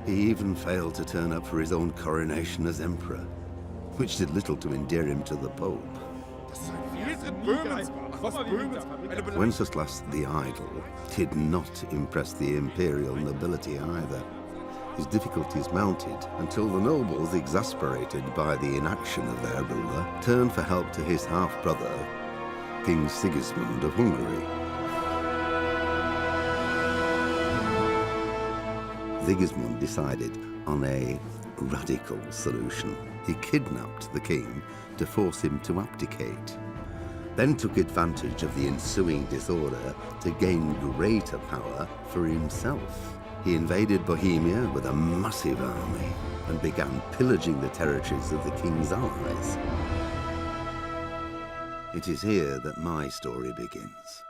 He even failed to turn up for his own coronation as emperor, which did little to endear him to the Pope. Wenceslas the Idle did not impress the imperial nobility either. His difficulties mounted until the nobles, exasperated by the inaction of their ruler, turned for help to his half-brother, King Sigismund of Hungary. Sigismund decided on a radical solution. He kidnapped the king to force him to abdicate, then took advantage of the ensuing disorder to gain greater power for himself. He invaded Bohemia with a massive army and began pillaging the territories of the king's allies. It is here that my story begins.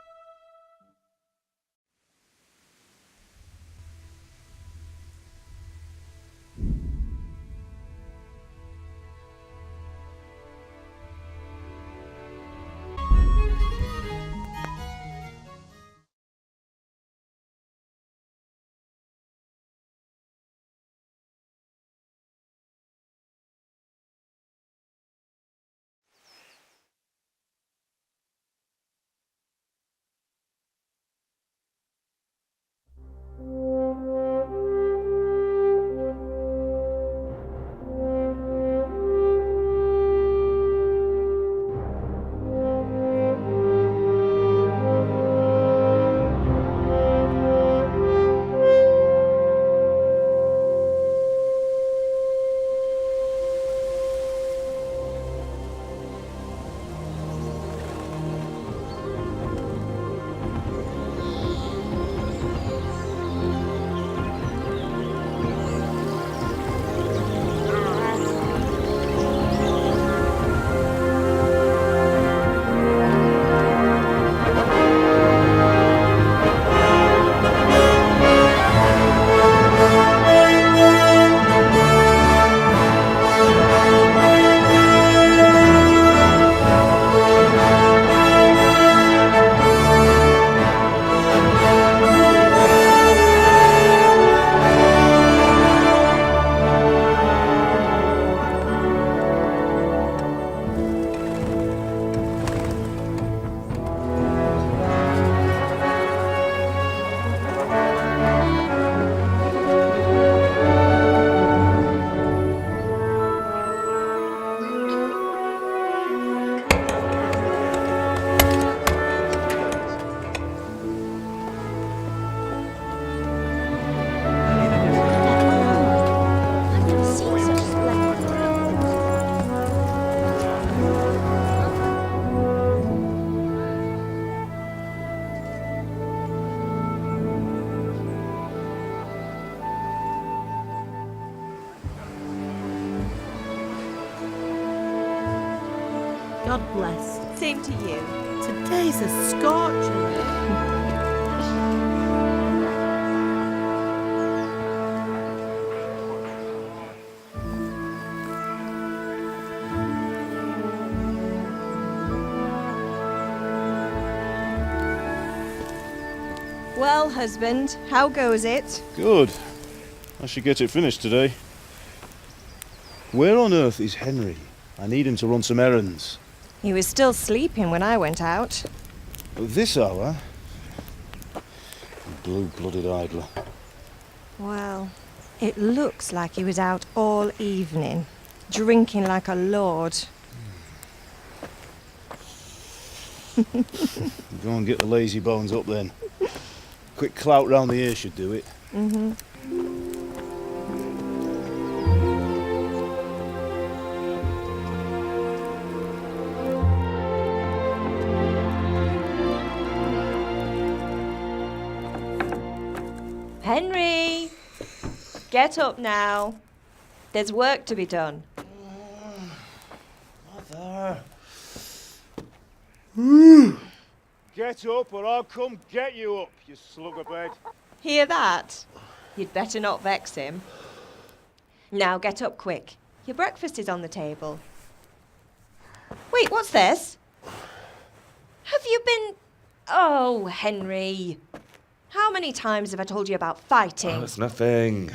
God bless. Same to you. Today's a scorcher. Well, husband, how goes it? Good. I should get it finished today. Where on earth is Henry? I need him to run some errands. He was still sleeping when I went out. At this hour? Blue-blooded idler. Well, it looks like he was out all evening, drinking like a lord. Go and get the lazy bones up then. Quick clout round the ear should do it. Mm-hmm. Henry! Get up now. There's work to be done. Mother! Get up or I'll come get you up, you slugabed. Hear that? You'd better not vex him. Now get up quick. Your breakfast is on the table. Wait, what's this? Have you been... Oh, Henry. How many times have I told you about fighting? Oh, it's nothing.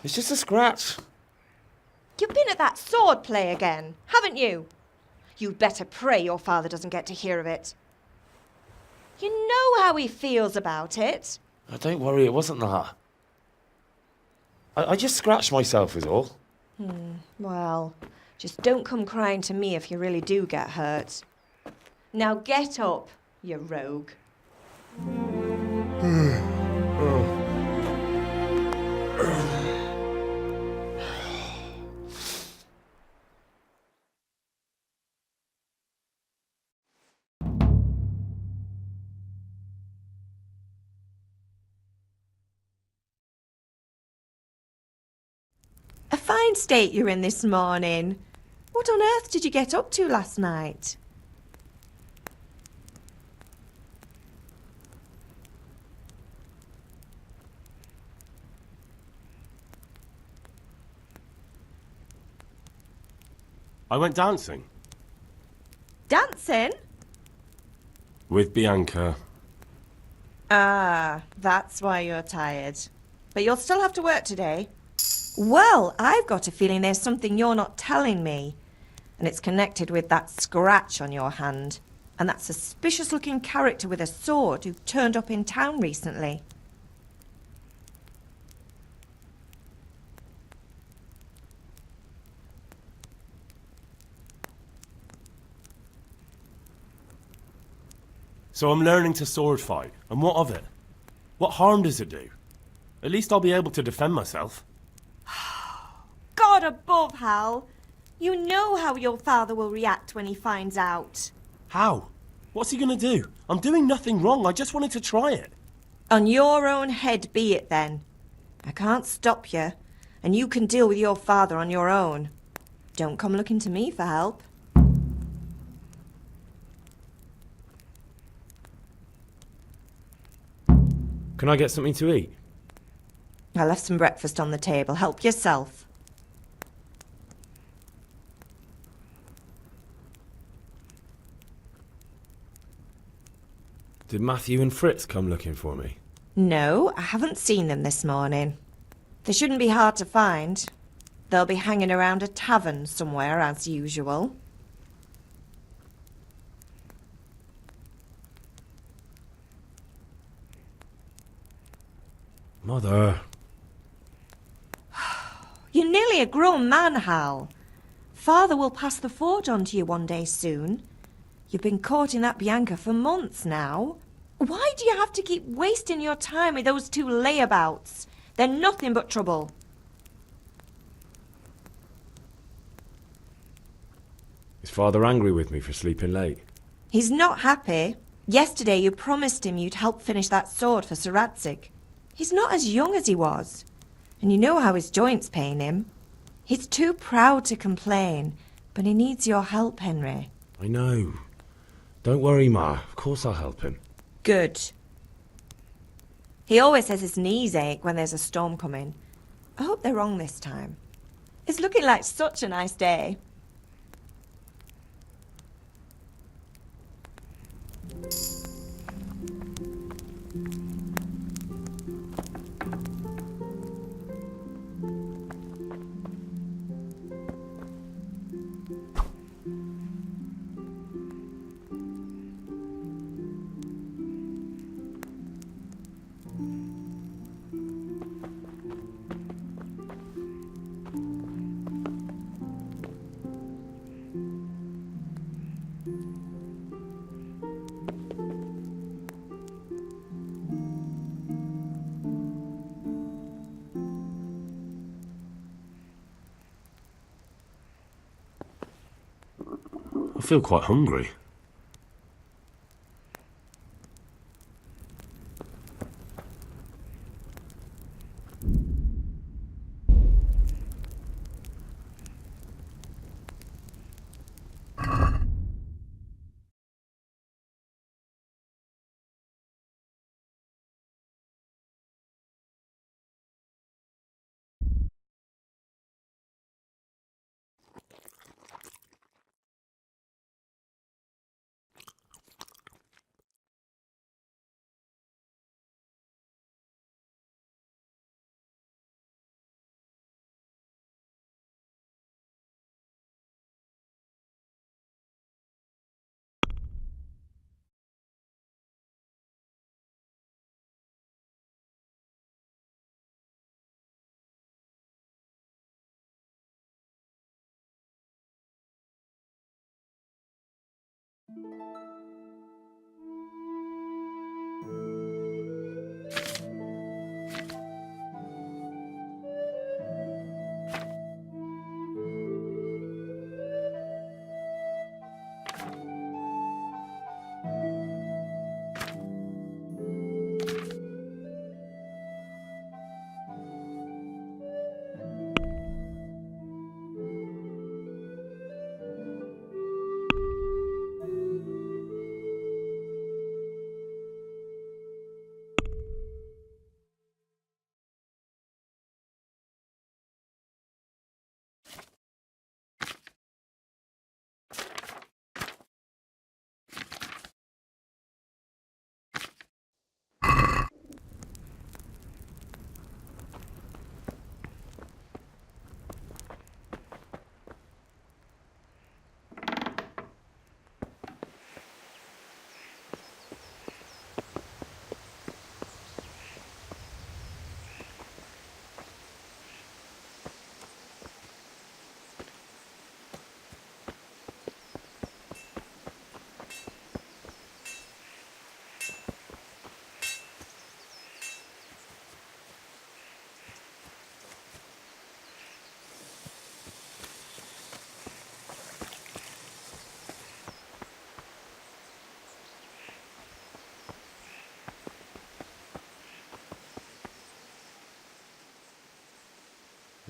It's just a scratch. You've been at that sword play again, haven't you? You'd better pray your father doesn't get to hear of it. You know how he feels about it. Oh, don't worry, it wasn't that. I just scratched myself is all. Well, just don't come crying to me if you really do get hurt. Now get up, you rogue. A fine state you're in this morning. What on earth did you get up to last night? I went dancing. Dancing? With Bianca. Ah, that's why you're tired. But you'll still have to work today. Well, I've got a feeling there's something you're not telling me. And it's connected with that scratch on your hand. And that suspicious-looking character with a sword who turned up in town recently. So I'm learning to sword fight. And what of it? What harm does it do? At least I'll be able to defend myself. God above, Hal. You know how your father will react when he finds out. How? What's he gonna do? I'm doing nothing wrong. I just wanted to try it. On your own head be it then. I can't stop you, and you can deal with your father on your own. Don't come looking to me for help. Can I get something to eat? I left some breakfast on the table. Help yourself. Did Matthew and Fritz come looking for me? No, I haven't seen them this morning. They shouldn't be hard to find. They'll be hanging around a tavern somewhere as usual. Mother. You're nearly a grown man, Hal. Father will pass the forge on to you one day soon. You've been courting that Bianca for months now. Why do you have to keep wasting your time with those two layabouts? They're nothing but trouble. Is Father angry with me for sleeping late? He's not happy. Yesterday you promised him you'd help finish that sword for Sir Radzig. He's not as young as he was. And you know how his joints pain him. He's too proud to complain, but he needs your help, Henry. I know. Don't worry, Ma. Of course I'll help him. Good. He always says his knees ache when there's a storm coming. I hope they're wrong this time. It's looking like such a nice day. I feel quite hungry.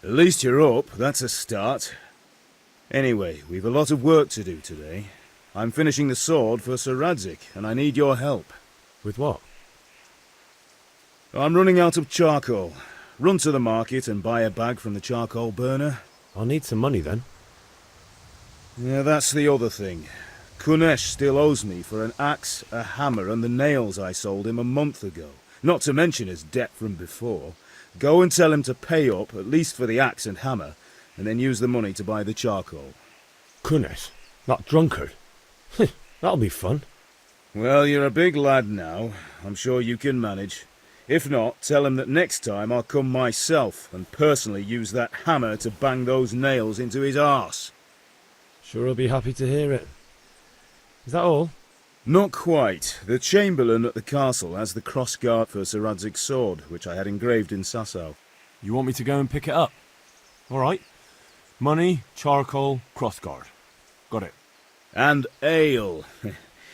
At least you're up, that's a start. Anyway, we've a lot of work to do today. I'm finishing the sword for Sir Radzig, and I need your help. With what? I'm running out of charcoal. Run to the market and buy a bag from the charcoal burner. I'll need some money then. Yeah, that's the other thing. Kunesh still owes me for an axe, a hammer, and the nails I sold him a month ago. Not to mention his debt from before. Go and tell him to pay up, at least for the axe and hammer, and then use the money to buy the charcoal. Kunesh? That drunkard? That'll be fun. Well, you're a big lad now. I'm sure you can manage. If not, tell him that next time I'll come myself and personally use that hammer to bang those nails into his arse. Sure he'll be happy to hear it. Is that all? Not quite. The Chamberlain at the castle has the cross-guard for Sir Radzig's sword, which I had engraved in Sasau. You want me to go and pick it up? All right. Money, charcoal, crossguard. Got it. And ale.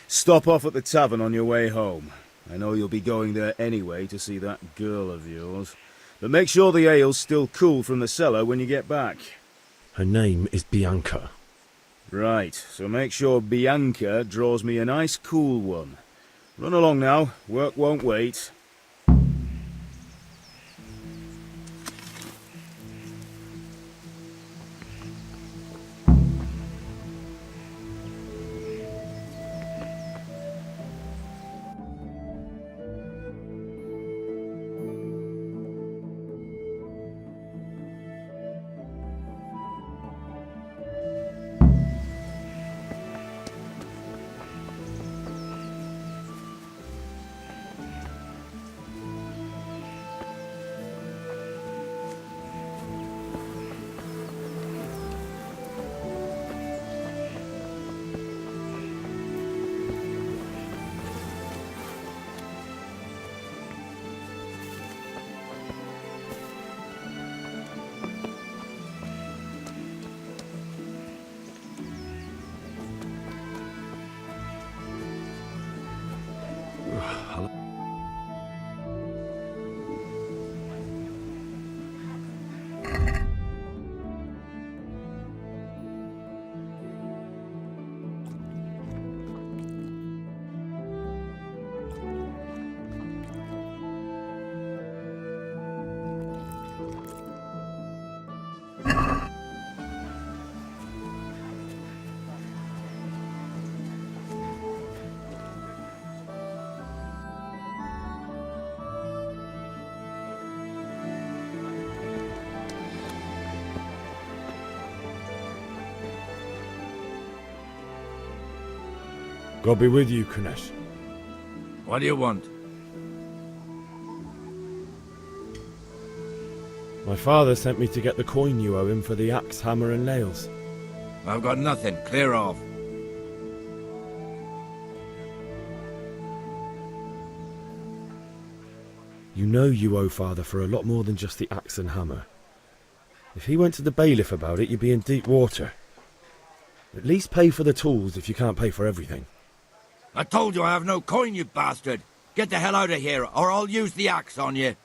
Stop off at the tavern on your way home. I know you'll be going there anyway to see that girl of yours. But make sure the ale's still cool from the cellar when you get back. Her name is Bianca. Right, so make sure Bianca draws me a nice cool one. Run along now, work won't wait. God be with you, Kunesh. What do you want? My father sent me to get the coin you owe him for the axe, hammer and nails. I've got nothing. Clear off. You know you owe Father for a lot more than just the axe and hammer. If he went to the bailiff about it, you'd be in deep water. At least pay for the tools if you can't pay for everything. I told you I have no coin, you bastard. Get the hell out of here, or I'll use the axe on you.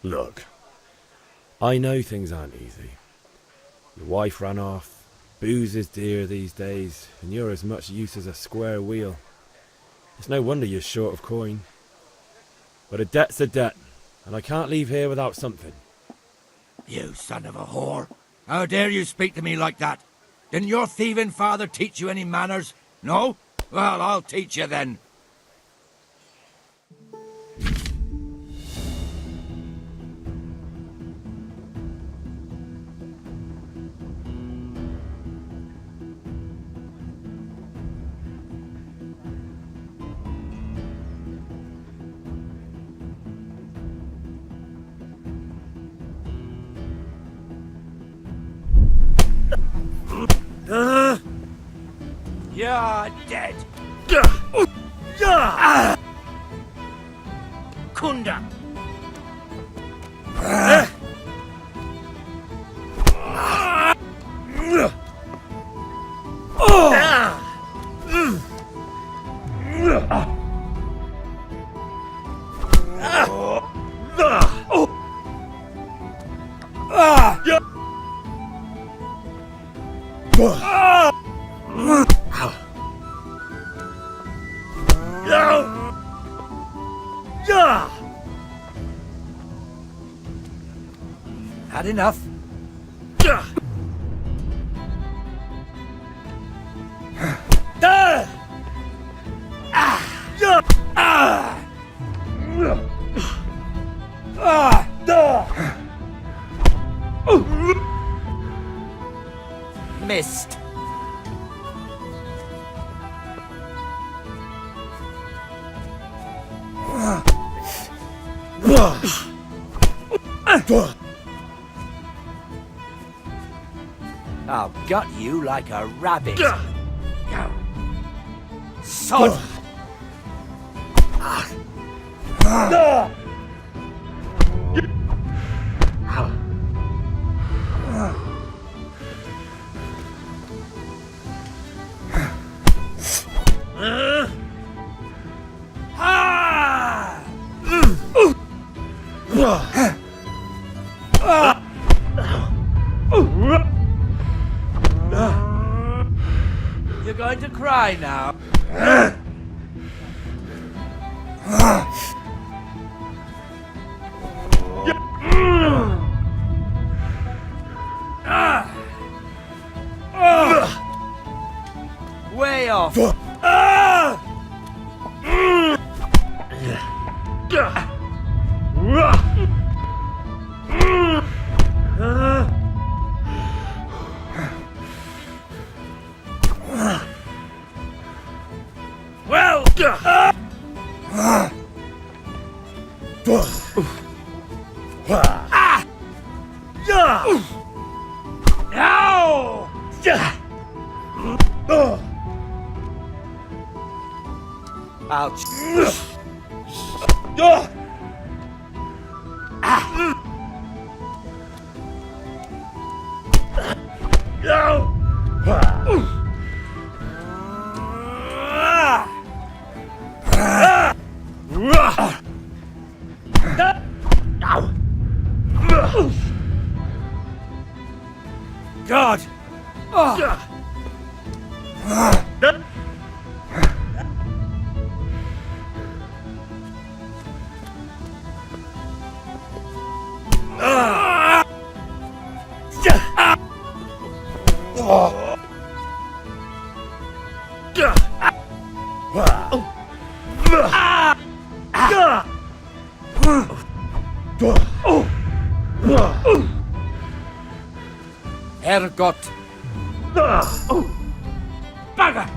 Look, I know things aren't easy. Your wife ran off, booze is dear these days, and you're as much use as a square wheel. It's no wonder you're short of coin. But a debt's a debt, and I can't leave here without something. You son of a whore. How dare you speak to me like that? Didn't your thieving father teach you any manners? No? Well, I'll teach you then. You're dead. Kunda. Had enough? Missed. I'll gut you like a rabbit. Sod! you going to cry now? Way off. Well. Ouch. God! Herrgott! Bagger!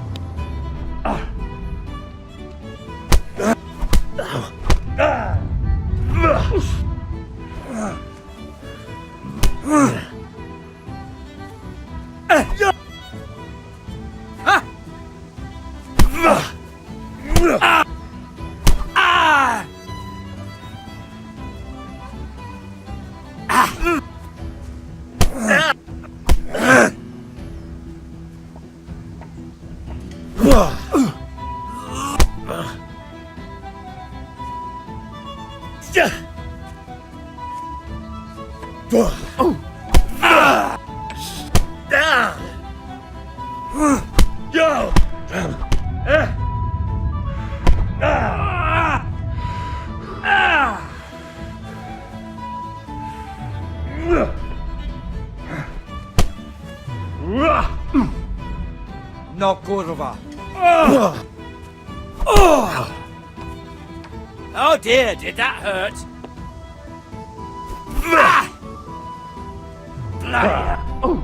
No kurwa. Oh dear, did that hurt? Damn!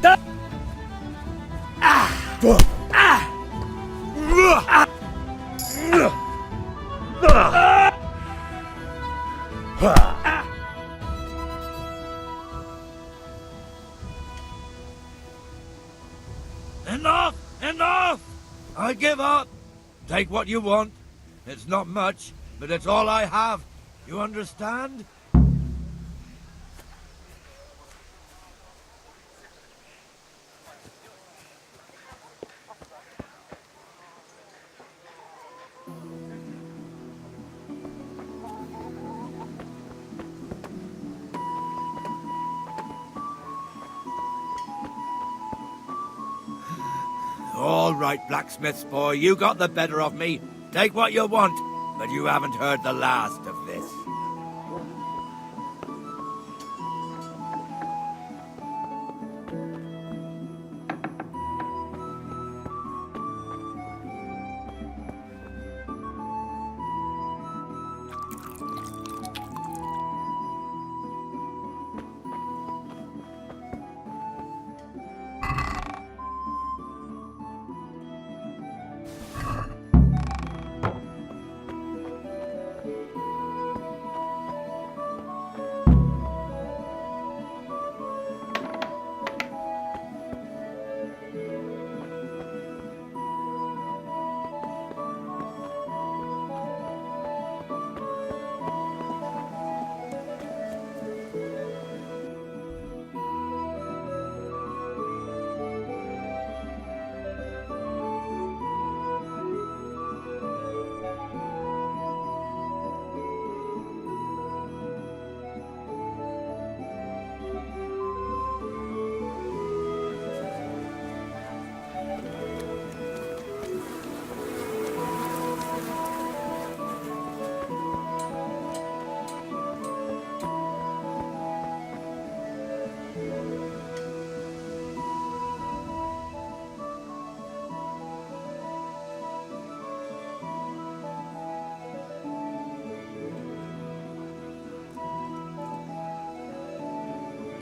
Damn! Enough! Enough! I give up. Take what you want. It's not much, but it's all I have. You understand? All right, blacksmith's boy, you got the better of me. Take what you want, but you haven't heard the last of this.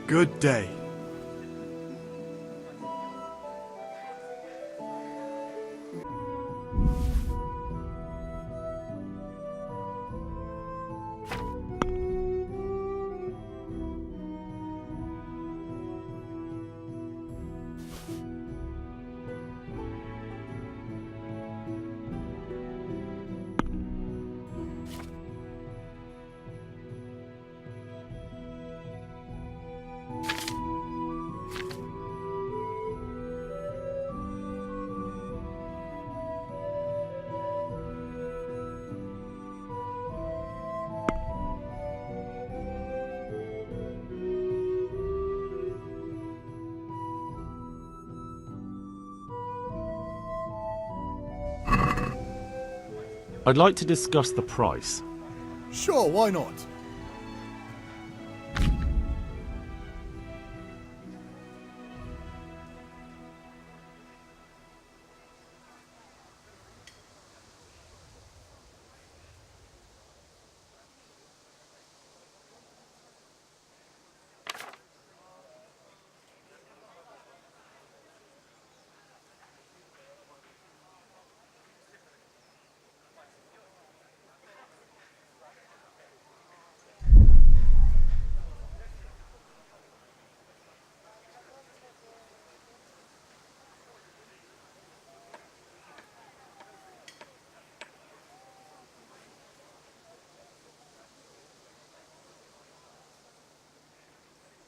good day. I'd like to discuss the price. Sure, why not?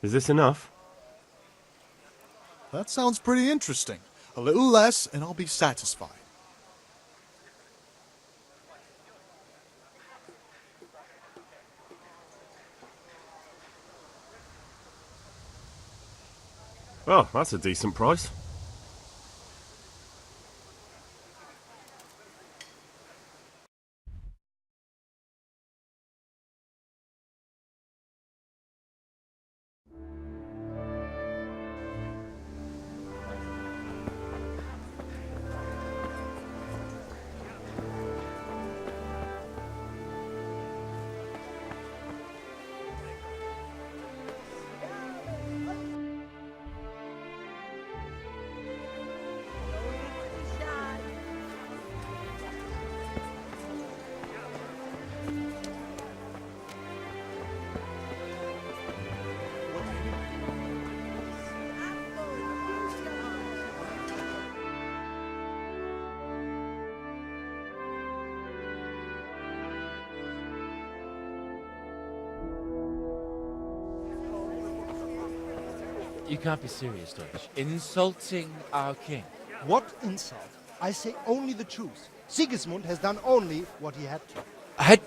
Is this enough? That sounds pretty interesting. A little less and I'll be satisfied. Oh, that's a decent price. You can't be serious, Deutsch. Insulting our king. What insult? I say only the truth. Sigismund has done only what he had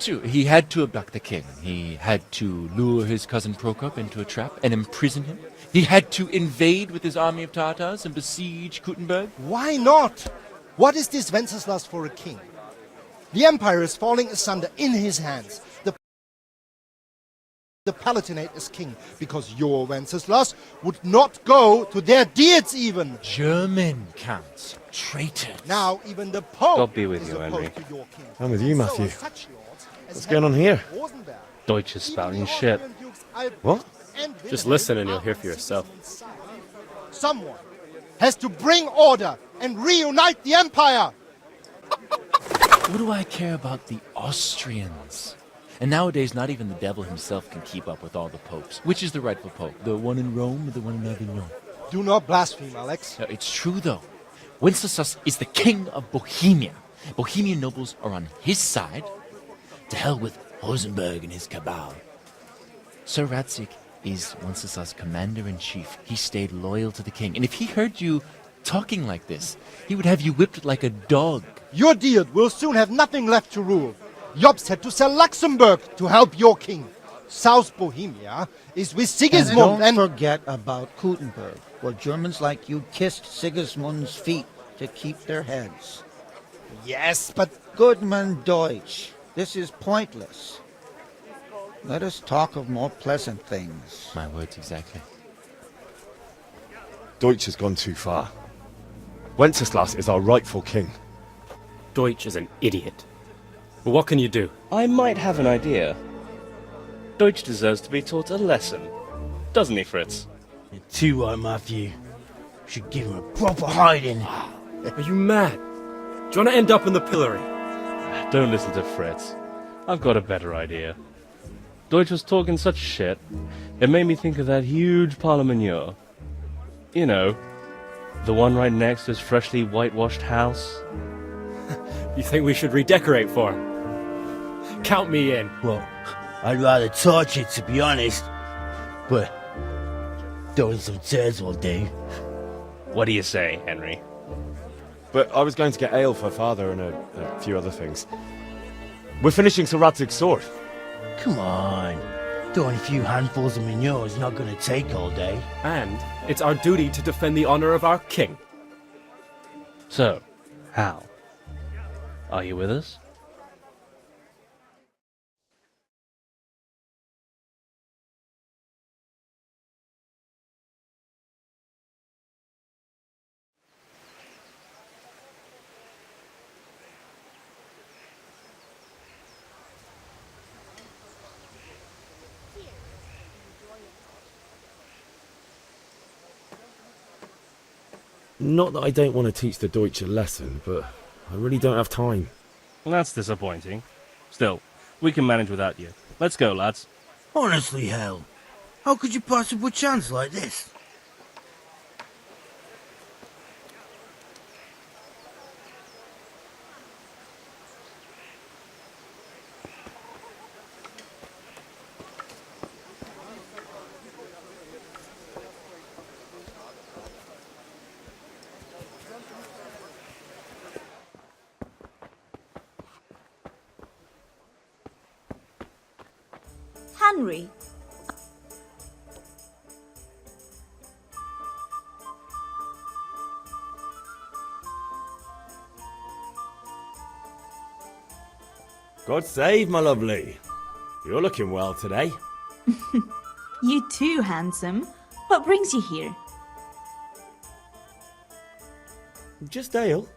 to. He had to abduct the king. He had to lure his cousin Prokop into a trap and imprison him. He had to invade with his army of Tatars and besiege Kuttenberg. Why not? What is this Wenceslas for a king? The empire is falling asunder in his hands. The Palatinate is king, because your Wenceslas would not go to their deeds even. German counts, traitors. Now even the Pope God be with is you, opposed Henry. to your king. I'm with you, So Matthew. are such lords as What's going on here? Henry of Rosenberg. Deutsch is spouting Even the shit. Austrian dukes Albrecht What? and Just Wilhelm listen and you'll are hear on for yourself. Sigismund's side. Someone has to bring order and reunite the empire. What do I care about the Austrians? And nowadays, not even the devil himself can keep up with all the popes. Which is the rightful pope? The one in Rome or the one in Avignon? Do not blaspheme, Alex. No, it's true, though. Wenceslas is the king of Bohemia. Bohemian nobles are on his side. To hell with Rosenberg and his cabal. Sir Radzik is Wenceslas' commander-in-chief. He stayed loyal to the king. And if he heard you talking like this, he would have you whipped like a dog. Your Diet will soon have nothing left to rule. Jobst had to sell Luxembourg to help your king. South Bohemia is with Sigismund And don't forget about Kuttenberg, where Germans like you kissed Sigismund's feet to keep their heads. Yes, but Goodman Deutsch, this is pointless. Let us talk of more pleasant things. My words exactly. Deutsch has gone too far. Wenceslas is our rightful king. Deutsch is an idiot. But what can you do? I might have an idea. Deutsch deserves to be taught a lesson. doesn't he, Fritz? You're too right, Matthew. Should give him a proper hiding. Are you mad? Do you want to end up in the pillory? Don't listen to Fritz. I've got a better idea. Deutsch was talking such shit, it made me think of that huge pile of manure. You know, the one right next to his freshly whitewashed house. You think we should redecorate for him? Count me in. Well, I'd rather torch it, to be honest. But throwing some turds will do. What do you say, Henry? But I was going to get ale for father and a few other things. We're finishing Sir Radzig's sword. Come on. Throwing a few handfuls of manure is not going to take all day. And it's our duty to defend the honor of our king. So, Hal, are you with us? Not that I don't want to teach the Deutsch a lesson, but I really don't have time. Well, that's disappointing. Still, we can manage without you. Let's go, lads. Honestly, Hal, how could you possibly chance like this? Henry. God save, my lovely. You're looking well today. You too, handsome. What brings you here? Just ale.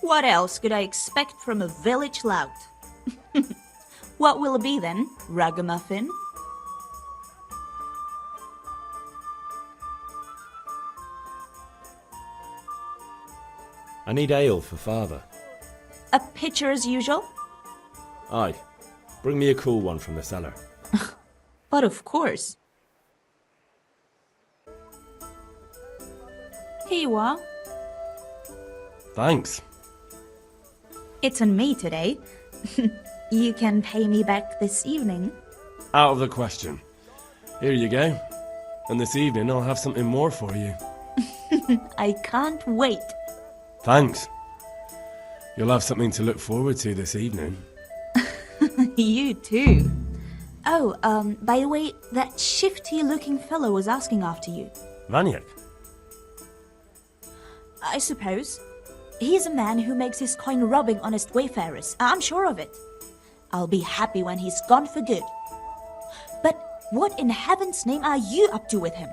What else could I expect from a village lout? What will it be then, ragamuffin? I need ale for father. A pitcher as usual? Aye. Bring me a cool one from the cellar. But of course. Here you are. Thanks. It's on me today. You can pay me back this evening. Out of the question. Here you go. And this evening I'll have something more for you. I can't wait. Thanks. You'll have something to look forward to this evening. You too. Oh, by the way, that shifty-looking fellow was asking after you. Vaniak? I suppose. He's a man who makes his coin robbing honest wayfarers. I'm sure of it. I'll be happy when he's gone for good. But what in heaven's name are you up to with him?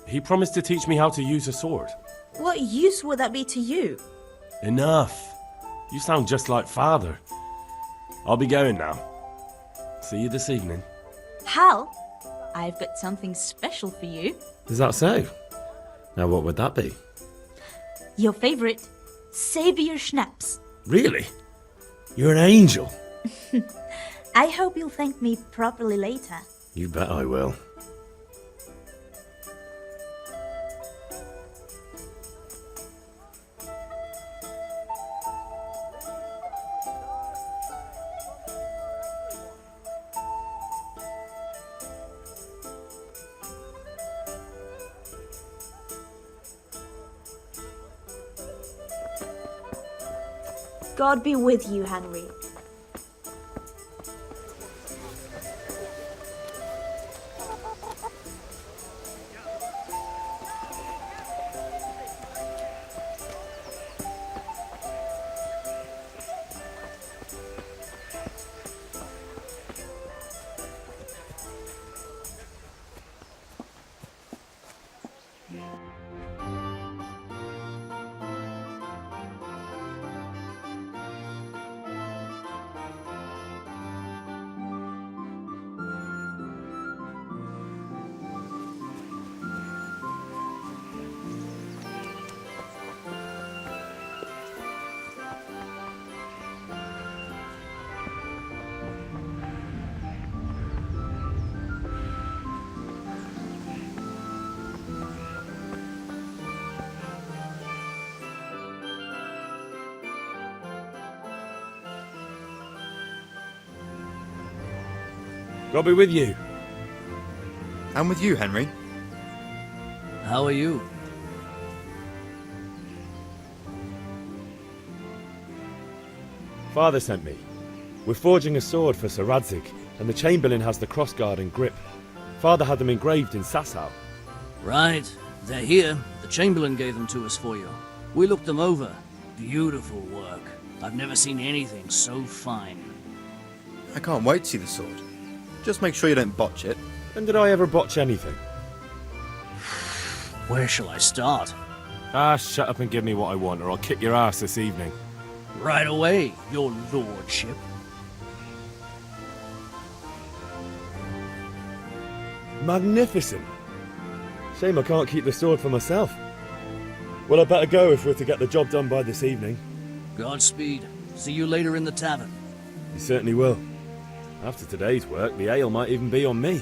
He promised to teach me how to use a sword. What use would that be to you? Enough. You sound just like father. I'll be going now. See you this evening. Hal, I've got something special for you. Is that so? Now what would that be? Your favorite, Savior Schnapps. Really? You're an angel. I hope you'll thank me properly later. You bet I will. God be with you, Henry. God be with you. And with you, Henry. How are you? Father sent me. We're forging a sword for Sir Radzig, and the Chamberlain has the crossguard and grip. Father had them engraved in Sasau. Right. They're here. The Chamberlain gave them to us for you. We looked them over. Beautiful work. I've never seen anything so fine. I can't wait to see the sword. Just make sure you don't botch it. When did I ever botch anything? Where shall I start? Ah, shut up and give me what I want, or I'll kick your ass this evening. Right away, your lordship. Magnificent. Shame I can't keep the sword for myself. Well, I better go if we're to get the job done by this evening. Godspeed. See you later in the tavern. You certainly will. After today's work, the ale might even be on me.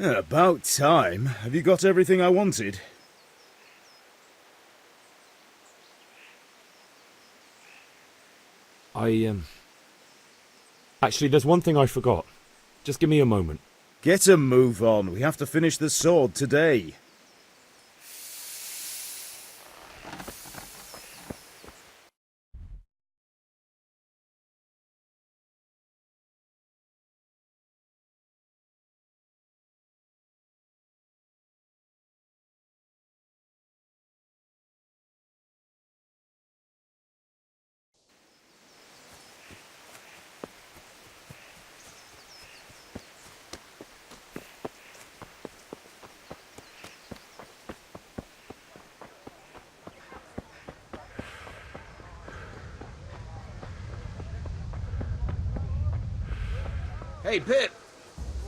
About time. Have you got everything I wanted? Actually, there's one thing I forgot. Just give me a moment. Get a move on. We have to finish the sword today. Hey, Pip,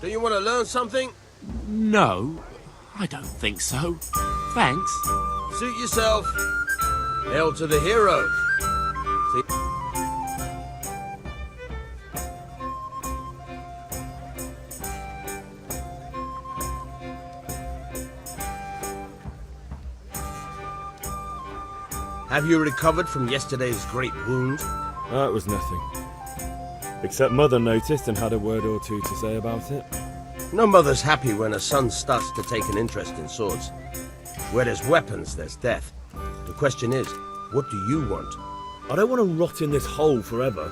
do you want to learn something? No, I don't think so. Thanks. Suit yourself. Hail to the hero. Have you recovered from yesterday's great wound? That was nothing. Except Mother noticed and had a word or two to say about it. No mother's happy when a son starts to take an interest in swords. Where there's weapons, there's death. The question is, what do you want? I don't want to rot in this hole forever.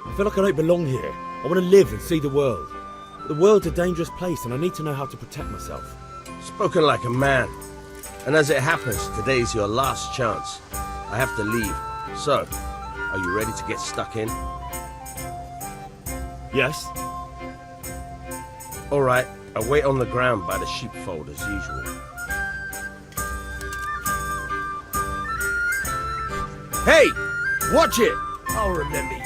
I feel like I don't belong here. I want to live and see the world. The world's a dangerous place and I need to know how to protect myself. Spoken like a man. And as it happens, today's your last chance. I have to leave. So, are you ready to get stuck in? Yes. All right, I'll wait on the ground by the sheepfold as usual. Hey! Watch it! I'll remember